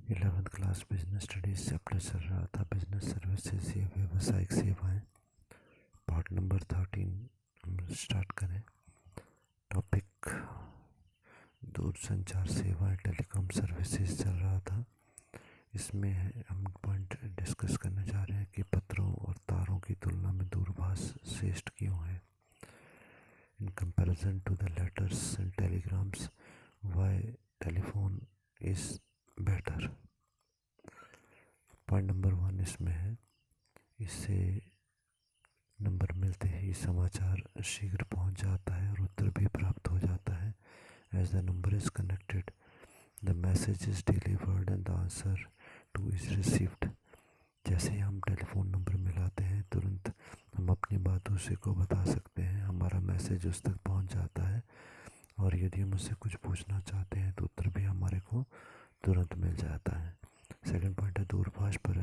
11th class business studies chapter चल रहा था, बिजनेस सर्विसेज या व्यावसायिक सेवाएं, पार्ट नंबर 13 हम स्टार्ट करें। टॉपिक दूरसंचार सेवाएं, टेलीकॉम सर्विसेज चल रहा था। इसमें हम पॉइंट डिस्कस करने जा रहे हैं कि पत्रों और तारों की तुलना में दूरभाष श्रेष्ठ क्यों है। In comparison to the letters and telegrams, why telephone is better. Point number 1 इसमें है, इससे नंबर मिलते ही समाचार शीघ्र पहुंच जाता है और उत्तर भी प्राप्त हो जाता है। As the number is connected, the message is delivered and the answer to is received. जैसे ही हम टेलीफोन नंबर मिलाते हैं, तुरंत हम अपनी बात उसी को बता सकते हैं, हमारा मैसेज उस तक पहुंच जाता है और यदि हम उससे कुछ पूछना चाहते हैं तो उत्तर भी हमारे को तुरंत मिल जाता है। सेकंड पॉइंट है, दूरभाष पर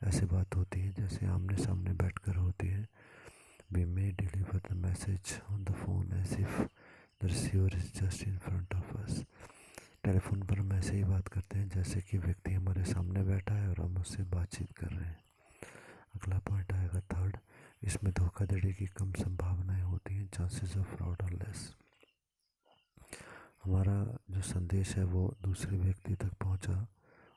ऐसी बात होती है जैसे आमने सामने बैठकर होती है। We may deliver the message on the phone as if the receiver is just in front of us. Telephone पर हम ऐसे ही बात करते हैं जैसे कि व्यक्ति हमारे सामने बैठा है और हम उससे बातचीत कर रहे हैं। अगला पॉइंट आएगा थर्ड, इसमें धोखाधड़ी की कम संभावनाएं होती हैं, chances of fraud are less. हमारा जो संदेश है वो दूसरे व्यक्ति तक पहुंचा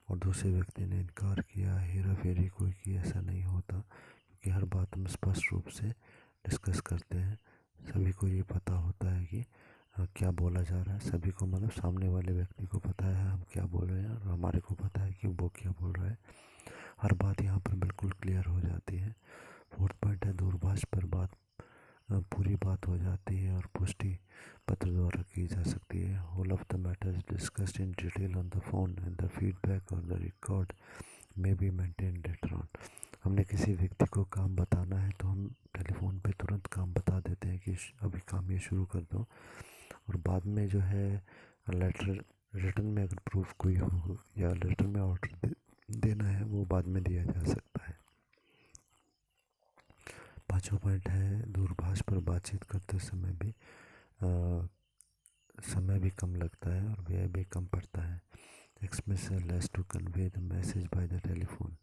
और दूसरे व्यक्ति ने इनकार किया, हेरा फेरी कोई की, ऐसा नहीं होता, क्योंकि हर बात हम स्पष्ट रूप से डिस्कस करते हैं। सभी को ये पता होता है कि क्या बोला जा रहा है, सभी को मतलब सामने वाले व्यक्ति को पता है हम क्या बोल रहे हैं और हमारे को पता है कि वो क्या बोल रहा है। हर बात यहाँ पर बिल्कुल क्लियर हो जाती है। फोर्थ पॉइंट है, दूरभाष पर पूरी बात हो जाती है और पुष्टि पत्र द्वारा की जा सकती है। Whole of the matter is discussed in detail on the phone and the feedback or the record may be maintain later on. हमने किसी व्यक्ति को काम बताना है तो हम टेलीफोन पे तुरंत काम बता देते हैं कि अभी काम ये शुरू कर दो, और बाद में जो है लेटर रिटर्न में अगर प्रूफ कोई हो या लेटर में ऑर्डर देना है वो बाद में दिया जा सकता है। पांचवा पॉइंट है, दूरभाष पर बातचीत करते समय भी कम लगता है और व्यय भी कम पड़ता है। Expense less to convey the message by the telephone.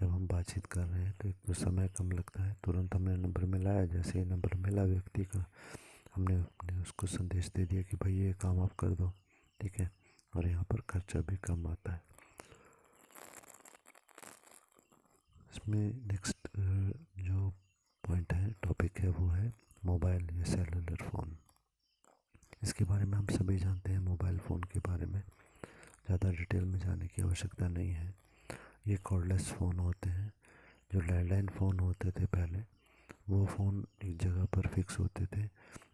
जब हम बातचीत कर रहे हैं तो एक तो समय कम लगता है, तुरंत हमने नंबर मिलाया, जैसे ही नंबर मिला व्यक्ति का, हमने उसको संदेश दे दिया कि भाई ये काम आप कर दो, ठीक है, और यहाँ पर खर्चा भी कम आता है। इसमें नेक्स्ट जो पॉइंट है, टॉपिक है, वो है मोबाइल या सेलुलर फ़ोन। इसके बारे में हम सभी जानते हैं, मोबाइल फ़ोन के बारे में ज़्यादा डिटेल में जाने की आवश्यकता नहीं है। ये कॉर्डलेस फ़ोन होते हैं। जो लैंडलाइन फ़ोन होते थे पहले, वो फ़ोन एक जगह पर फिक्स होते थे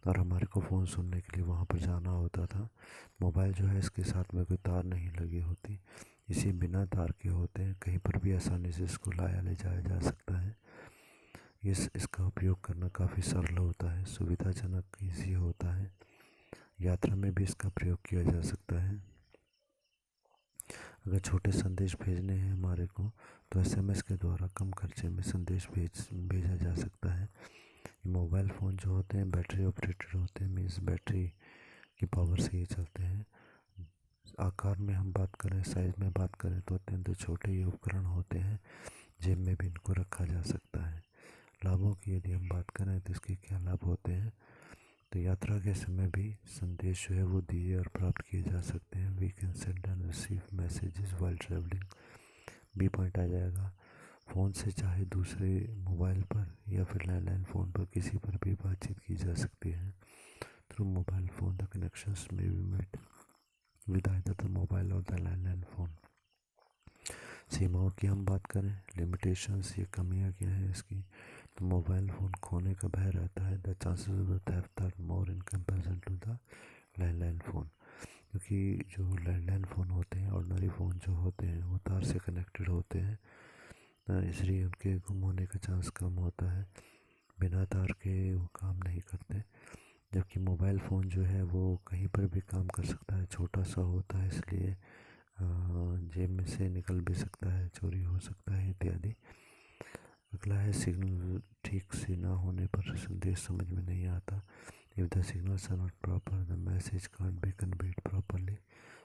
और हमारे को फ़ोन सुनने के लिए वहाँ पर जाना होता था। मोबाइल जो है इसके साथ में कोई तार नहीं लगी होती, इसी बिना तार के होते हैं, कहीं पर भी आसानी से इसको लाया ले जाया जा सकता है। इसका उपयोग करना काफ़ी सरल होता है, सुविधाजनक, ईजी होता है। यात्रा में भी इसका प्रयोग किया जा सकता है। अगर छोटे संदेश भेजने हैं हमारे को तो एसएमएस के द्वारा कम खर्चे में संदेश भेजा जा सकता है। ये मोबाइल फ़ोन जो होते हैं बैटरी ऑपरेटेड होते हैं, मीन्स बैटरी की पावर से ये चलते हैं। आकार में हम बात करें, साइज़ में बात करें तो अत्यंत छोटे ये उपकरण होते हैं, जेब में भी इनको रखा जा सकता है। लाभों की यदि हम बात करें तो इसके क्या लाभ होते हैं, तो यात्रा के समय भी संदेश जो है वो दिए और प्राप्त किए जा सकते हैं। We can send and receive messages while travelling. B point आ जाएगा, फ़ोन से चाहे दूसरे मोबाइल पर या फिर लैंडलाइन फ़ोन पर किसी पर भी बातचीत की जा सकती है। Through mobile phone the connections may be made with either the mobile or the landline phone. सीमाओं की हम बात करें, लिमिटेशंस, ये कमियाँ क्या हैं इसकी, तो मोबाइल फ़ोन खोने का भय रहता है। The chances of the theft are more in comparison to the landline phone, क्योंकि जो लैंडलाइन फ़ोन होते हैं, ऑर्डिनरी फ़ोन जो होते हैं वो तार से कनेक्टेड होते हैं, इसलिए उनके गुम होने का चांस कम होता है। बिना तार के वो काम नहीं करते, जबकि मोबाइल फ़ोन जो है वो कहीं पर भी काम कर सकता है, छोटा सा होता है, इसलिए जेब में से निकल भी सकता है, चोरी हो सकता है इत्यादि। अगला है, सिग्नल ठीक से ना होने पर संदेश समझ में नहीं आता। If the signals are not proper the message can't be conveyed properly.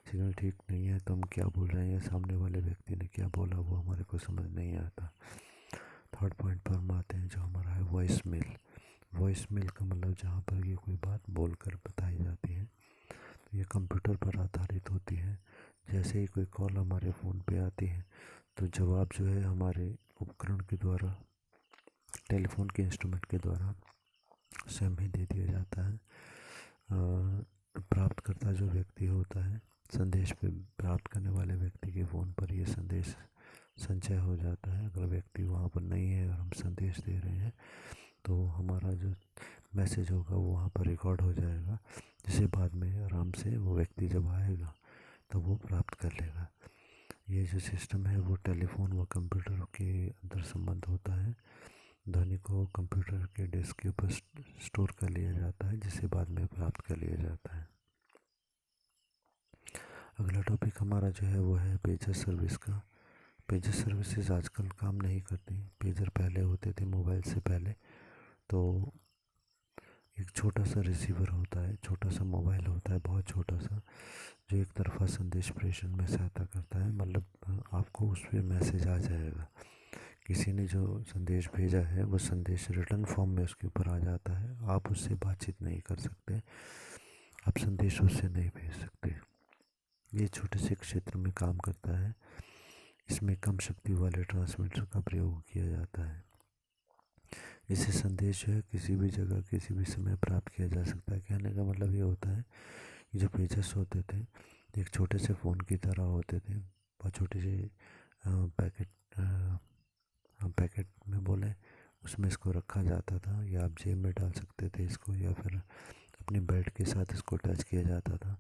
Signal ठीक नहीं है तो हम क्या बोल रहे हैं या सामने वाले व्यक्ति ने क्या बोला वो हमारे को समझ नहीं आता। थर्ड पॉइंट पर हम आते हैं जो हमारा है वॉइस मेल। वॉइस मेल का मतलब जहाँ पर ये कोई बात बोलकर बताई जाती है, तो ये कंप्यूटर पर आधारित होती है। जैसे ही कोई कॉल हमारे फ़ोन पे आती है तो जवाब जो है हमारे उपकरण के द्वारा, टेलीफोन के इंस्ट्रूमेंट के द्वारा स्वयं ही दे दिया जाता है। प्राप्तकर्ता जो व्यक्ति होता है, संदेश पे प्राप्त करने वाले व्यक्ति के फ़ोन पर ये संदेश संचय हो जाता है। अगर व्यक्ति वहाँ पर नहीं है और हम संदेश दे रहे हैं तो हमारा जो मैसेज होगा वो वहाँ पर रिकॉर्ड हो जाएगा, जिसे बाद में आराम से वो व्यक्ति जब आएगा तो वो प्राप्त कर लेगा। ये जो सिस्टम है वो टेलीफोन व कंप्यूटर के अंदर संबंध होता है। ध्वनि को कंप्यूटर के डिस्क के ऊपर स्टोर कर लिया जाता है, जिसे बाद में प्राप्त कर लिया जाता है। अगला टॉपिक हमारा जो है वो है पेजर सर्विस का। पेजर सर्विसेज आजकल काम नहीं करती। पेजर पहले होते थे मोबाइल से पहले, तो एक छोटा सा रिसीवर होता है, छोटा सा मोबाइल होता है, बहुत छोटा सा, जो एक तरफा संदेश प्रेषण में सहायता करता है। मतलब आपको उस पर मैसेज आ जाएगा, किसी ने जो संदेश भेजा है वो संदेश रिटर्न फॉर्म में उसके ऊपर आ जाता है। आप उससे बातचीत नहीं कर सकते, आप संदेश उससे नहीं भेज सकते। ये छोटे से क्षेत्र में काम करता है। इसमें कम शक्ति वाले ट्रांसमीटर का प्रयोग किया जाता है। इससे संदेश जो है किसी भी जगह किसी भी समय प्राप्त किया जा सकता है। कहने का मतलब ये होता है कि जो पेजेस होते थे एक छोटे से फ़ोन की तरह होते थे, बहुत छोटे से पैकेट पैकेट में बोले उसमें इसको रखा जाता था, या आप जेब में डाल सकते थे इसको, या फिर अपनी बेल्ट के साथ इसको अटैच किया जाता था।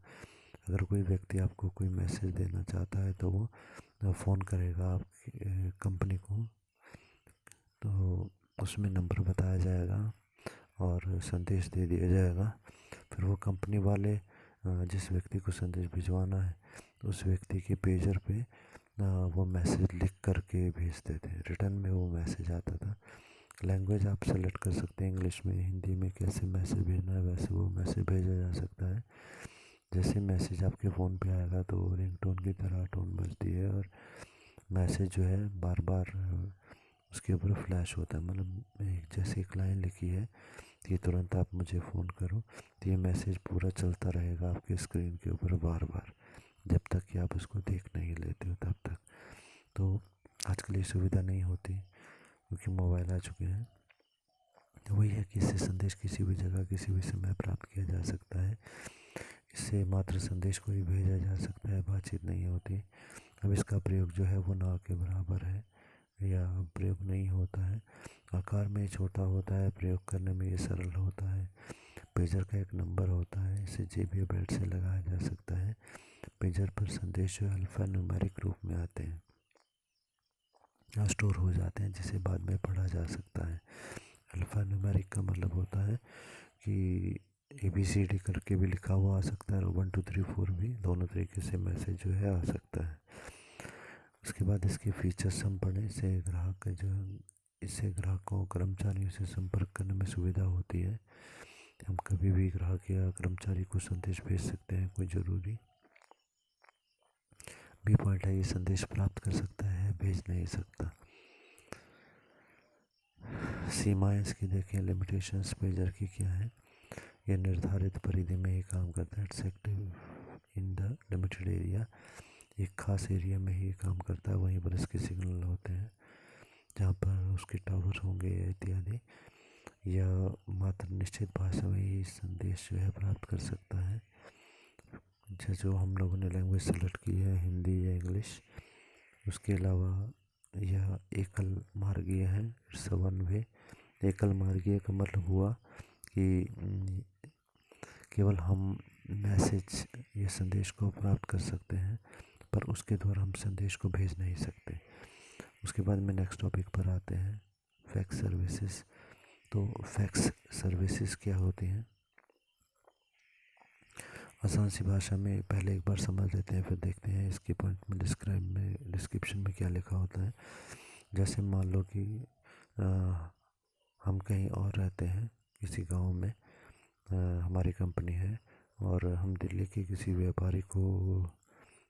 अगर कोई व्यक्ति आपको कोई मैसेज देना चाहता है तो वो फ़ोन करेगा आपकी कंपनी को, तो उसमें नंबर बताया जाएगा और संदेश दे दिया जाएगा। फिर वो कंपनी वाले जिस व्यक्ति को संदेश भिजवाना है उस व्यक्ति के पेजर पे वो मैसेज लिख करके भेजते थे। रिटर्न में वो मैसेज आता था। लैंग्वेज आप सेलेक्ट कर सकते हैं, इंग्लिश में, हिंदी में, कैसे मैसेज भेजना है वैसे वो मैसेज भेजा जा सकता है। जैसे मैसेज आपके फ़ोन पे आएगा तो रिंगटोन की तरह टोन बजती है और मैसेज जो है बार बार उसके ऊपर फ्लैश होता है। मतलब जैसे एक लाइन लिखी है कि तुरंत आप मुझे फ़ोन करो, तो ये मैसेज पूरा चलता रहेगा आपके स्क्रीन के ऊपर बार बार, जब तक कि आप उसको देख नहीं लेते हो तब तक। तो आजकल ये सुविधा नहीं होती क्योंकि मोबाइल आ चुके हैं। तो वही है कि इससे संदेश किसी भी जगह किसी भी समय प्राप्त किया जा सकता है। इससे मात्र संदेश को ही भेजा जा सकता है, बातचीत नहीं होती। अब इसका प्रयोग जो है वो ना के बराबर है या प्रयोग नहीं होता है। आकार में छोटा होता है, प्रयोग करने में ये सरल होता है। पेजर का एक नंबर होता है, इसे जेब या बेल्ट से लगाया जा सकता है। पेजर पर संदेश जो अल्फ़ा न्यूमेरिक रूप में आते हैं, स्टोर हो जाते हैं, जिसे बाद में पढ़ा जा सकता है। अल्फ़ा न्यूमेरिक का मतलब होता है कि ABCD करके भी लिखा हुआ आ सकता है और 1 2 3 4 भी, दोनों तरीके से मैसेज जो है आ सकता है। उसके बाद इसके फीचर्स हम पढ़ें। इससे ग्राहकों कर्मचारियों से संपर्क करने में सुविधा होती है। हम कभी भी ग्राहक या कर्मचारी को संदेश भेज सकते हैं, कोई ज़रूरी भी पॉइंट है, ये संदेश प्राप्त कर सकता है, भेज नहीं सकता। सीमाएं इसकी देखें, लिमिटेशंस पेजर की क्या है। यह निर्धारित परिधि में ही काम करता है। It's active in the limited area, एक खास एरिया में ही काम करता है, वहीं पर इसके सिग्नल होते हैं जहाँ पर उसके टावर होंगे इत्यादि। या मात्र निश्चित भाषा में ही संदेश जो है प्राप्त कर सकता है। जो हम लोगों ने लैंग्वेज सेलेक्ट की है, हिंदी या इंग्लिश, उसके अलावा यह एकल मार्गीय है, इट्स वन वे। एकल मार्गीय का मतलब हुआ कि केवल हम मैसेज या संदेश को प्राप्त कर सकते हैं, पर उसके द्वारा हम संदेश को भेज नहीं सकते। उसके बाद में नेक्स्ट टॉपिक पर आते हैं, फैक्स सर्विसेज। तो फैक्स सर्विसेज क्या होती हैं? आसान सी भाषा में पहले एक बार समझ लेते हैं, फिर देखते हैं इसके पॉइंट में डिस्क्रिप्शन में क्या लिखा होता है। जैसे मान लो कि हम कहीं और रहते हैं, किसी गांव में हमारी कंपनी है और हम दिल्ली के किसी व्यापारी को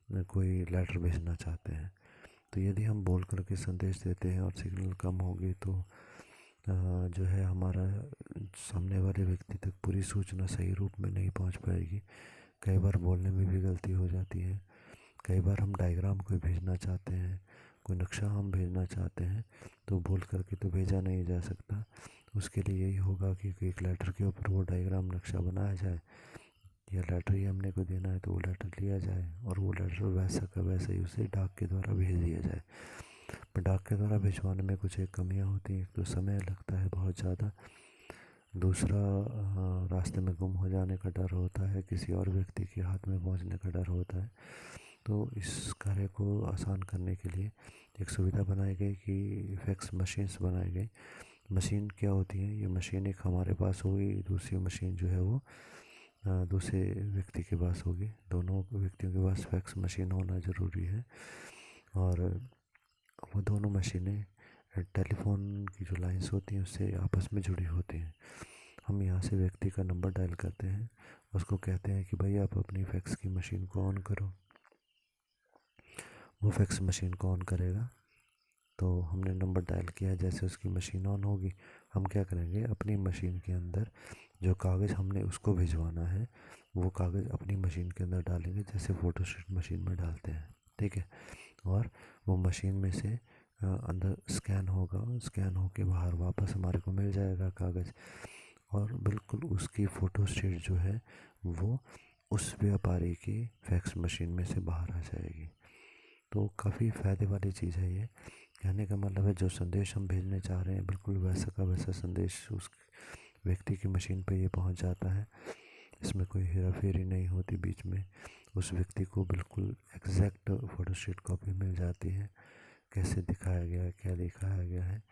कोई लेटर भेजना चाहते हैं। तो यदि हम बोल करके संदेश देते हैं और सिग्नल कम होगी तो जो है हमारा सामने वाले व्यक्ति तक पूरी सूचना सही रूप में नहीं पहुंच पाएगी। कई बार बोलने में भी गलती हो जाती है। कई बार हम डायग्राम कोई भेजना चाहते हैं, कोई नक्शा हम भेजना चाहते हैं तो बोल करके तो भेजा नहीं जा सकता। उसके लिए यही होगा कि एक लेटर के ऊपर वो डायग्राम नक्शा बनाया जाए, या लेटर ही हमने को देना है तो वो लेटर लिया जाए और वो लेटर वैसा का वैसा ही उसे डाक के द्वारा भेज दिया जाए। पर डाक के द्वारा भिजवाने में कुछ एक कमियाँ होती हैं। तो समय लगता है बहुत ज़्यादा। दूसरा, रास्ते में गुम हो जाने का डर होता है, किसी और व्यक्ति के हाथ में पहुंचने का डर होता है। तो इस कार्य को आसान करने के लिए एक सुविधा बनाई गई कि फैक्स मशीन्स बनाई गई। मशीन क्या होती है? ये मशीन एक हमारे पास होगी, दूसरी मशीन जो है वो दूसरे व्यक्ति के पास होगी। दोनों व्यक्तियों के पास फैक्स मशीन होना ज़रूरी है। और वो दोनों मशीनें टेलीफोन की जो लाइंस होती हैं उससे आपस में जुड़ी होती हैं। हम यहाँ से व्यक्ति का नंबर डायल करते हैं, उसको कहते हैं कि भाई आप अपनी फैक्स की मशीन को ऑन करो। वो फैक्स मशीन को ऑन करेगा। तो हमने नंबर डायल किया, जैसे उसकी मशीन ऑन होगी हम क्या करेंगे, अपनी मशीन के अंदर जो कागज़ हमने उसको भिजवाना है वो कागज़ अपनी मशीन के अंदर डालेंगे, जैसे फ़ोटोस्टेट मशीन में डालते हैं। ठीक है। और वो मशीन में से अंदर स्कैन होगा, स्कैन होके बाहर वापस हमारे को मिल जाएगा कागज़। और बिल्कुल उसकी फ़ोटोस्टेट जो है वो उस व्यापारी की फैक्स मशीन में से बाहर आ जाएगी। तो काफ़ी फ़ायदे वाली चीज़ है ये। कहने का मतलब है जो संदेश हम भेजने चाह रहे हैं बिल्कुल वैसा का वैसा संदेश उस व्यक्ति की मशीन पे ये पहुंच जाता है। इसमें कोई हेरा फेरी नहीं होती बीच में। उस व्यक्ति को बिल्कुल एग्जैक्ट फ़ोटोस्टेट कॉपी मिल जाती है, कैसे दिखाया गया है, क्या दिखाया गया है,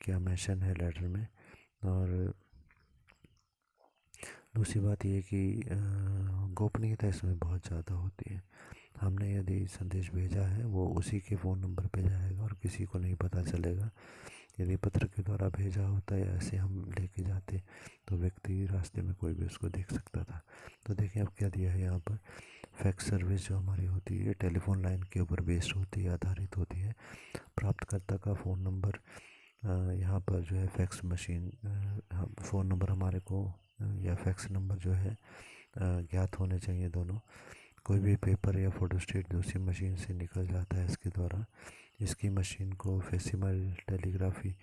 क्या मेंशन है लेटर में। और दूसरी बात ये कि गोपनीयता इसमें बहुत ज़्यादा होती है। हमने यदि संदेश भेजा है वो उसी के फ़ोन नंबर पे जाएगा और किसी को नहीं पता चलेगा। यदि पत्र के द्वारा भेजा होता है, ऐसे हम लेके जाते तो व्यक्ति रास्ते में कोई भी उसको देख सकता था। तो देखिए अब क्या दिया है यहाँ पर, फैक्स सर्विस जो हमारी होती है टेलीफोन लाइन के ऊपर बेस्ड होती है, आधारित होती है। प्राप्तकर्ता का फ़ोन नंबर यहाँ पर जो है फैक्स मशीन फ़ोन नंबर हमारे को या फैक्स नंबर जो है ज्ञात होने चाहिए दोनों। कोई भी पेपर या फोटोस्टेट दूसरी मशीन से निकल जाता है इसके द्वारा। इसकी मशीन को फेसिमल टेलीग्राफी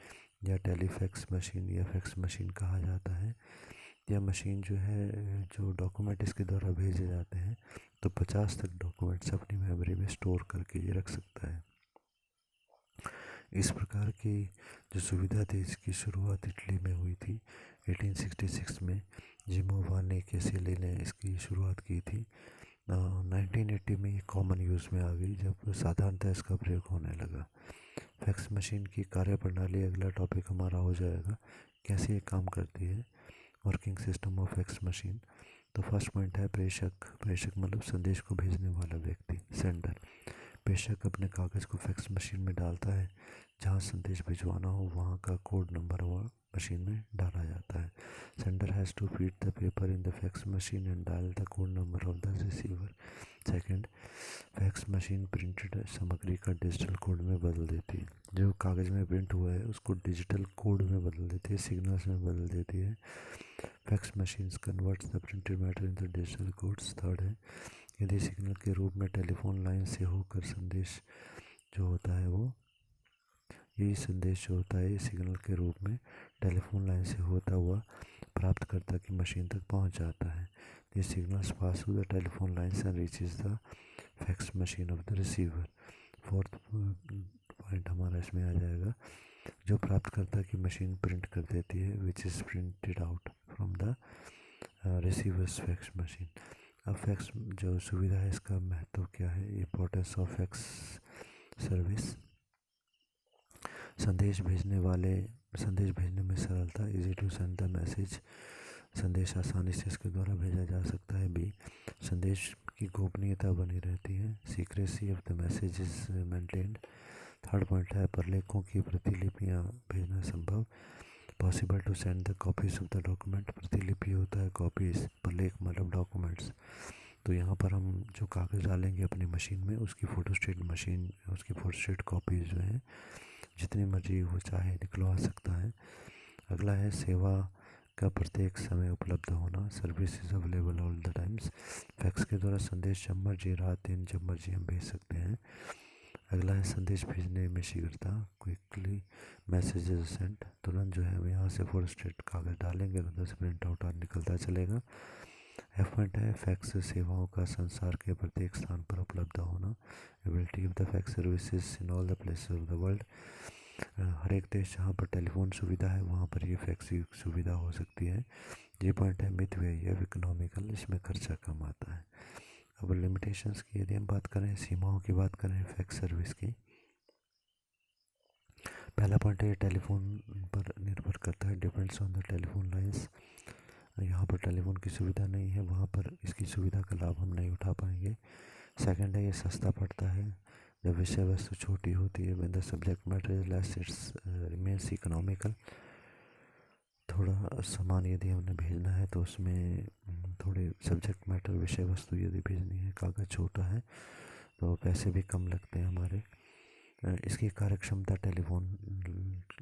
या टेलीफैक्स मशीन या फैक्स मशीन कहा जाता है। यह मशीन जो है, जो डॉक्यूमेंट इसके द्वारा भेजे जाते हैं तो 50 तक डॉक्यूमेंट्स अपनी मेमोरी में स्टोर करके ये रख सकता है। इस प्रकार की जो सुविधा थी इसकी शुरुआत इटली में हुई थी 1866 में। जिमो वाने केसेले ने इसकी शुरुआत की थी। 1980 में ये कॉमन यूज़ में आ गई जब साधारणतः इसका प्रयोग होने लगा। फैक्स मशीन की कार्यप्रणाली अगला टॉपिक हमारा हो जाएगा, कैसे ये काम करती है, working system of fax machine. तो फर्स्ट पॉइंट है प्रेषक। प्रेषक मतलब संदेश को भेजने वाला व्यक्ति, सेंडर। प्रेषक अपने कागज़ को फैक्स मशीन में डालता है। जहाँ संदेश भिजवाना हो वहाँ का कोड नंबर वह मशीन में डाला जाता है। Sender has to feed the paper in the fax machine and dial the code number of the receiver. Second, fax machine printed सामग्री का डिजिटल कोड में बदल देती है। जो कागज़ में प्रिंट हुआ है उसको डिजिटल कोड में बदल देती है, सिग्नल्स में बदल देती है। Fax machines converts the printed matter in the digital codes. Third है, यदि सिग्नल के रूप में टेलीफोन लाइन से होकर संदेश जो होता है वो, यही संदेश जो होता है सिग्नल के रूप में टेलीफोन लाइन से होता हुआ प्राप्तकर्ता की मशीन तक पहुंच जाता है। This signals pass through the telephone lines and reaches the fax machine of the receiver. Fourth point हमारा इसमें आ जाएगा, जो प्राप्तकर्ता की मशीन प्रिंट कर देती है which is printed out from the receiver's fax machine. अब फैक्स जो सुविधा है इसका महत्व क्या है, इंपॉर्टेंस ऑफ फैक्स सर्विस। संदेश भेजने में सरलता, easy to send the message. संदेश आसानी से इसके द्वारा भेजा जा सकता है। बी, संदेश की गोपनीयता बनी रहती है, secrecy of the message is maintained. Third point है प्रलेखों की प्रतिलिपियाँ भेजना संभव, possible to send the copies of the document. प्रतिलिपि होता है कॉपीज, प्रलेख मतलब डॉक्यूमेंट्स। तो यहाँ पर हम जो कागज़ डालेंगे अपनी मशीन में, उसकी फ़ोटोस्टेट कॉपीज जो है जितनी मर्जी वो चाहे निकलवा सकता है। अगला है सेवा का प्रत्येक समय उपलब्ध होना, service is available all the times. Fax के द्वारा संदेश जब मर्जी रात दिन जब मर्जी हम भेज सकते हैं। अगला है संदेश भेजने में शीघ्रता, क्विकली मैसेजेस सेंड। तुरंत जो है हम यहाँ से फ़ोटोस्टेट कागज़ डालेंगे तो 10 प्रिंट आउट और निकलता चलेगा। एफ पॉइंट है फैक्स सेवाओं का संसार के प्रत्येक स्थान पर उपलब्ध होना, ability of the fax services in all the places of the world. हर एक देश जहाँ पर टेलीफोन सुविधा है वहाँ पर ये फैक्स की सुविधा हो सकती है। ये पॉइंट है मित व्यय है इकोनॉमिकल, इसमें खर्चा कम आता है। अब लिमिटेशंस की यदि हम बात करें, सीमाओं की बात करें फैक्स सर्विस की, पहला पॉइंट है टेलीफोन पर निर्भर करता है, depends on the telephone lines. यहाँ पर टेलीफोन की सुविधा नहीं है, वहाँ पर इसकी सुविधा का लाभ हम नहीं उठा पाएंगे। सेकंड है ये सस्ता पड़ता है जब विषय वस्तु छोटी होती है। When the subject matter is less it's remains economical. थोड़ा सामान यदि हमने भेजना है तो उसमें थोड़े सब्जेक्ट मैटर विषय वस्तु यदि भेजनी है, कागज़ छोटा है तो पैसे भी कम लगते हैं हमारे। इसकी कार्यक्षमता टेलीफोन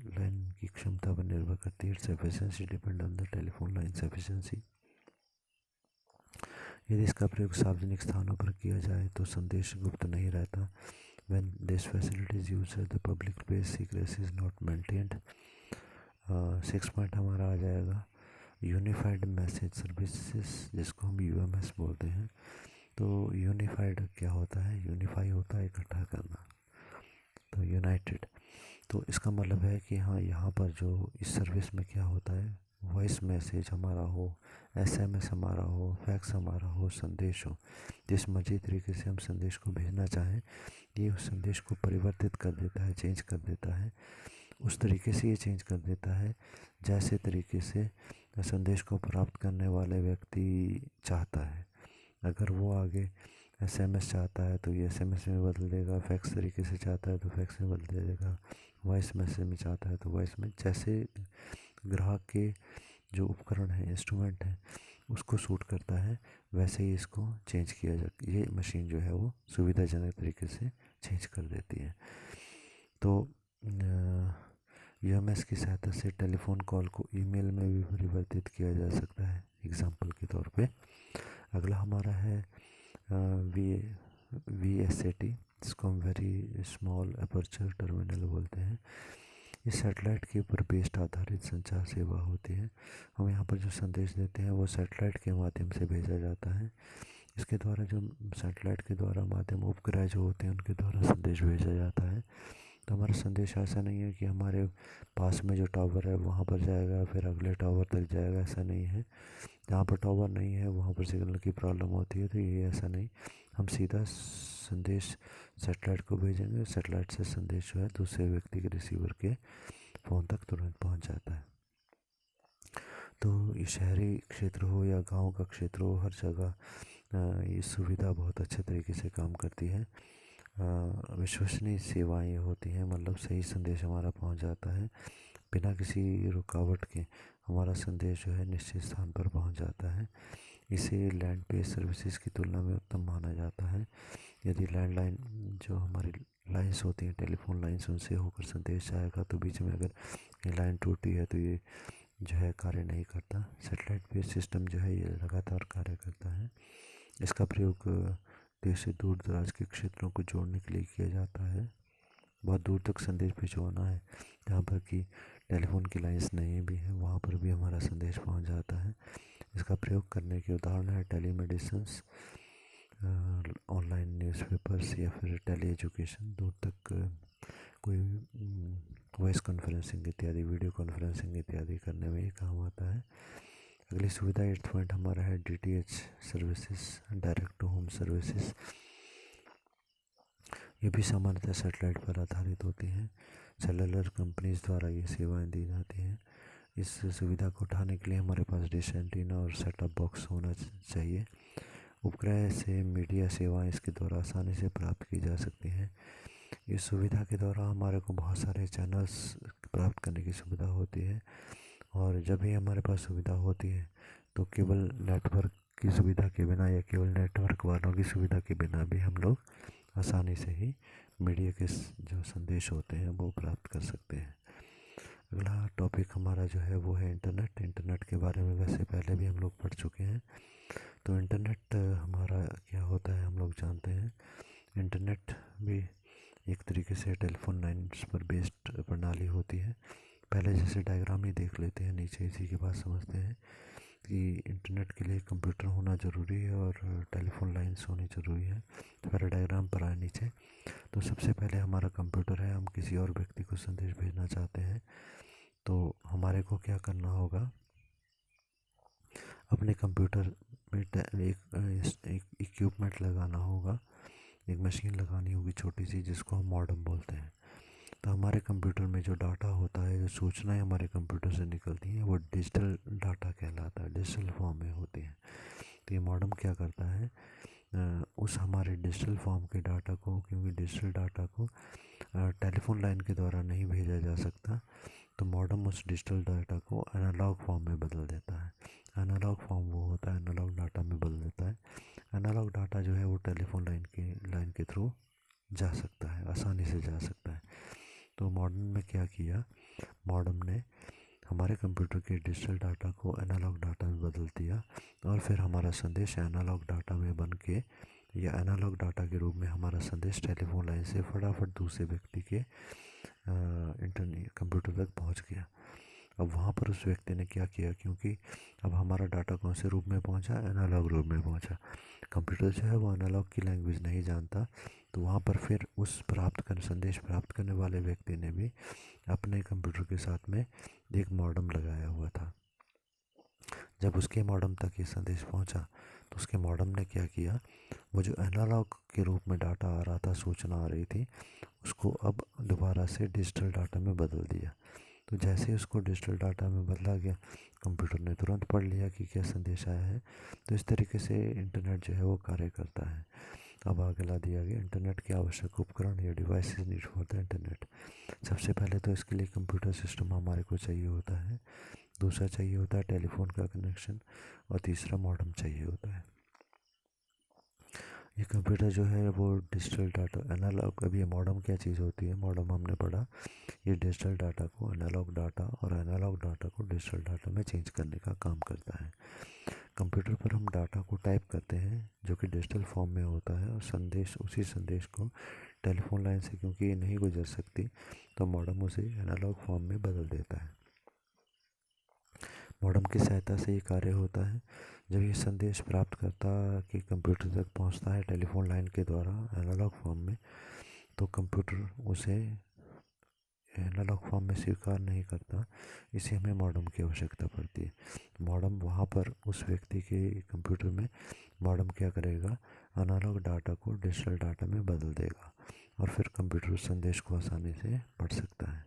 लाइन की क्षमता पर निर्भर करती है। Its efficiency depend on the telephone lines efficiency. यदि इसका प्रयोग सार्वजनिक स्थानों पर किया जाए तो संदेश गुप्त नहीं रहता। When this facility is used at the public place, secrecy is not maintained. 6 point हमारा आ जाएगा यूनिफाइड मैसेज सर्विसेज, जिसको हम यूएमएस बोलते हैं। तो यूनिफाइड क्या होता है? यूनिफाई होता है इकट्ठा करना, तो यूनाइटेड। तो इसका मतलब है कि हाँ, यहाँ पर जो इस सर्विस में क्या होता है, वॉइस मैसेज हमारा हो, एसएमएस हमारा हो, फैक्स हमारा हो, संदेश हो, जिस मर्जी तरीके से हम संदेश को भेजना चाहें ये उस संदेश को परिवर्तित कर देता है, चेंज कर देता है। उस तरीके से ये चेंज कर देता है जैसे तरीके से संदेश को प्राप्त करने वाले व्यक्ति चाहता है। अगर वो आगे एसएमएस चाहता है तो ये एसएमएस में बदल देगा, फैक्स तरीके से चाहता है तो फैक्स में बदल देगा, वॉइस मैसेज में चाहता है तो वॉइस में। जैसे ग्राहक के जो उपकरण है, इंस्ट्रूमेंट है, उसको सूट करता है वैसे ही इसको चेंज किया जाता है। ये मशीन जो है वो सुविधाजनक तरीके से चेंज कर देती है। तो यूएमएस की सहायता से टेलीफोन कॉल को ईमेल में भी परिवर्तित किया जा सकता है, एग्जांपल के तौर पे। अगला हमारा है VSAT, जिसको हम वेरी स्मॉल अपर्चर टर्मिनल बोलते हैं। ये सैटेलाइट के ऊपर बेस्ड आधारित संचार सेवा होती है। हम यहाँ पर जो संदेश देते हैं वो सैटेलाइट के माध्यम से भेजा जाता है। इसके द्वारा जो सैटेलाइट के द्वारा माध्यम उपग्रह जो होते हैं उनके द्वारा संदेश भेजा जाता है। तो हमारा संदेश ऐसा नहीं है कि हमारे पास में जो टावर है वहाँ पर जाएगा फिर अगले टावर तक जाएगा, ऐसा नहीं है। जहाँ पर टावर नहीं है वहाँ पर सिग्नल की प्रॉब्लम होती है, तो ये ऐसा नहीं, हम सीधा संदेश सैटेलाइट को भेजेंगे, सैटेलाइट से संदेश जो है दूसरे व्यक्ति के रिसीवर के फ़ोन तक तुरंत पहुँच जाता है। तो ये शहरी क्षेत्र हो या गांव का क्षेत्र हो, हर जगह ये सुविधा बहुत अच्छे तरीके से काम करती है। विश्वसनीय सेवाएं होती हैं, मतलब सही संदेश हमारा पहुंच जाता है बिना किसी रुकावट के। हमारा संदेश जो है निश्चित स्थान पर पहुंच जाता है। इसे लैंड बेस्ड सर्विसेज की तुलना में उत्तम माना जाता है। यदि लैंडलाइन जो हमारी लाइंस होती हैं, टेलीफोन लाइंस, उनसे होकर संदेश आएगा तो बीच में अगर ये लाइन टूटी है तो ये जो है कार्य नहीं करता। सेटेलाइट बेस्ड सिस्टम जो है ये लगातार कार्य करता है। इसका प्रयोग देश से दूर दराज के क्षेत्रों को जोड़ने के लिए किया जाता है। बहुत दूर तक संदेश भिजवाना है जहाँ पर कि टेलीफोन की लाइंस नहीं भी हैं, वहाँ पर भी हमारा संदेश पहुँच जाता है। इसका प्रयोग करने के उदाहरण है टेलीमेडिसिन, ऑनलाइन न्यूज़पेपर्स या फिर टेली एजुकेशन, दूर तक कोई वॉइस कॉन्फ्रेंसिंग इत्यादि, वीडियो कॉन्फ्रेंसिंग इत्यादि करने में ये काम आता है। अगली सुविधा 8th पॉइंट हमारा है DTH services, direct to home services. ये भी सामान्यतः सेटेलाइट पर आधारित होती हैं। सेलुलर कंपनीज द्वारा ये सेवाएं दी जाती हैं। इस सुविधा को उठाने के लिए हमारे पास डिश एंटीना और सेटअप बॉक्स होना चाहिए। उपग्रह से मीडिया सेवाएं इसके द्वारा आसानी से प्राप्त की जा सकती हैं। इस सुविधा के द्वारा हमारे को बहुत सारे चैनल्स प्राप्त करने की सुविधा होती है, और जब भी हमारे पास सुविधा होती है तो केबल नेटवर्क की सुविधा के बिना या केवल नेटवर्क वालों की सुविधा के बिना भी हम लोग आसानी से ही मीडिया के जो संदेश होते हैं वो प्राप्त कर सकते हैं। अगला टॉपिक हमारा जो है वो है इंटरनेट। इंटरनेट के बारे में वैसे पहले भी हम लोग पढ़ चुके हैं। तो इंटरनेट हमारा क्या होता है हम लोग जानते हैं। इंटरनेट भी एक तरीके से टेलीफोन लाइन्स पर बेस्ड प्रणाली होती है। पहले जैसे डायग्राम ही देख लेते हैं, नीचे इसी के बाद समझते हैं कि इंटरनेट के लिए कंप्यूटर होना ज़रूरी है और टेलीफोन लाइन्स होनी ज़रूरी है। तो पहले डायग्राम पर आए नीचे। तो सबसे पहले हमारा कंप्यूटर है, हम किसी और व्यक्ति को संदेश भेजना चाहते हैं तो हमारे को क्या करना होगा, अपने कंप्यूटर में एक इक्विपमेंट लगाना होगा, एक मशीन लगानी होगी छोटी सी जिसको हम मॉडेम बोलते हैं। तो हमारे कंप्यूटर में जो डाटा होता है, जो सूचनाएं हमारे कंप्यूटर से निकलती हैं वो डिजिटल डाटा कहलाता है, डिजिटल फॉर्म में होती हैं। तो ये मॉडेम क्या करता है, उस हमारे डिजिटल फॉर्म के डाटा को, क्योंकि डिजिटल डाटा को टेलीफोन लाइन के द्वारा नहीं भेजा जा सकता, तो मॉडेम उस डिजिटल डाटा को एनालॉग फॉर्म में बदल देता है। एनालॉग फॉर्म वो होता है, एनालॉग डाटा में बदल देता है। एनालॉग डाटा जो है वो टेलीफोन लाइन के थ्रू जा सकता है, आसानी से जा सकता है। तो मॉडेम ने क्या किया, मॉडेम ने हमारे कंप्यूटर के डिजिटल डाटा को एनालॉग डाटा में बदल दिया और फिर हमारा संदेश एनालॉग डाटा में बन के या एनालॉग डाटा के रूप में हमारा संदेश टेलीफोन लाइन से फटाफट दूसरे व्यक्ति के इंटरनेट कंप्यूटर तक पहुंच गया। अब वहाँ पर उस व्यक्ति ने क्या किया, क्योंकि अब हमारा डाटा कौन से रूप में पहुँचा, एनालॉग रूप में पहुँचा। कंप्यूटर जो है वो एनालॉग की लैंग्वेज नहीं जानता, तो वहाँ पर फिर उस संदेश प्राप्त करने वाले व्यक्ति ने भी अपने कंप्यूटर के साथ में एक मॉडेम लगाया हुआ था। जब उसके मॉडेम तक ये संदेश पहुँचा तो उसके मॉडेम ने क्या किया, वो जो एनालॉग के रूप में डाटा आ रहा था, सूचना आ रही थी, उसको अब दोबारा से डिजिटल डाटा में बदल दिया। तो जैसे ही उसको डिजिटल डाटा में बदला गया, कंप्यूटर ने तुरंत पढ़ लिया कि क्या संदेश आया है। तो इस तरीके से इंटरनेट जो है वो कार्य करता है। अब आगे ला दिया गया इंटरनेट के आवश्यक उपकरण या devices need for the internet. सबसे पहले तो इसके लिए कंप्यूटर सिस्टम हमारे को चाहिए होता है, दूसरा चाहिए होता है टेलीफोन का कनेक्शन और तीसरा मॉडेम चाहिए होता है। ये कंप्यूटर जो है वो डिजिटल डाटा एनालॉग, अभी ये मॉडेम क्या चीज़ होती है, मॉडेम हमने पढ़ा, ये डिजिटल डाटा को एनालॉग डाटा और एनालॉग डाटा को डिजिटल डाटा में चेंज करने का काम करता है। कंप्यूटर पर हम डाटा को टाइप करते हैं जो कि डिजिटल फॉर्म में होता है और उसी संदेश को टेलीफोन लाइन से क्योंकि ये नहीं गुजर सकती, तो मॉडेम उसे एनालॉग फॉर्म में बदल देता है। मॉडेम की सहायता से ये कार्य होता है। जब ये संदेश प्राप्त करता कि कंप्यूटर तक पहुंचता है टेलीफोन लाइन के द्वारा एनालॉग फॉर्म में, तो कंप्यूटर उसे एनालॉग फॉर्म में स्वीकार नहीं करता, इसे हमें मॉडेम की आवश्यकता पड़ती है। मॉडेम वहाँ पर उस व्यक्ति के कंप्यूटर में मॉडेम क्या करेगा, एनालॉग डाटा को डिजिटल डाटा में बदल देगा और फिर कंप्यूटर उस संदेश को आसानी से पढ़ सकता है।